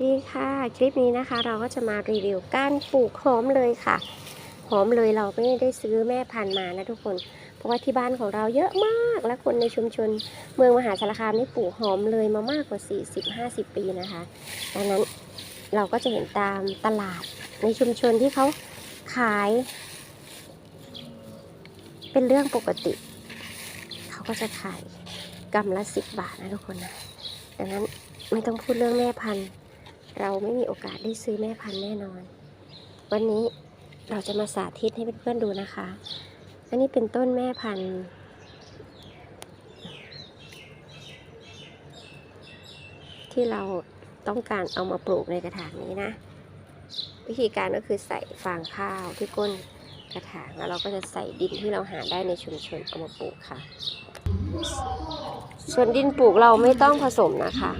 ดีค่ะคลิปนี้นะคะเราก็จะมารีวิวการปลูกหอมเลยค่ะหอมเลยเราไม่ได้ซื้อแม่พันธุ์มานะทุกคนเพราะว่าที่บ้านของเราเยอะมากและคนในชุมชนเมืองมหาสารคามนี่ปลูกหอมเลยมามากกว่า40-50 ปีนะคะดังนั้นเราก็จะเห็นตามตลาดในชุมชนที่เขาขายเป็นเรื่องปกติเขาก็จะขายกำละ10 บาทนะทุกคนนะดังนั้นไม่ต้องพูดเรื่องแม่พันธุ์เราไม่มีโอกาสได้ซื้อแม่พันธุ์แน่นอนวันนี้เราจะมาสาธิตให้เพื่อนๆดูนะคะอันนี้เป็นต้นแม่พันธุ์ที่เราต้องการเอามาปลูกในกระถางนี้นะวิธีการก็คือใส่ฟางข้าวที่ก้นกระถางแล้วเราก็จะใส่ดินที่เราหาได้ในชุมชนเอามาปลูกค่ะส่วนดินปลูกเราไม่ต้องผสมนะคะ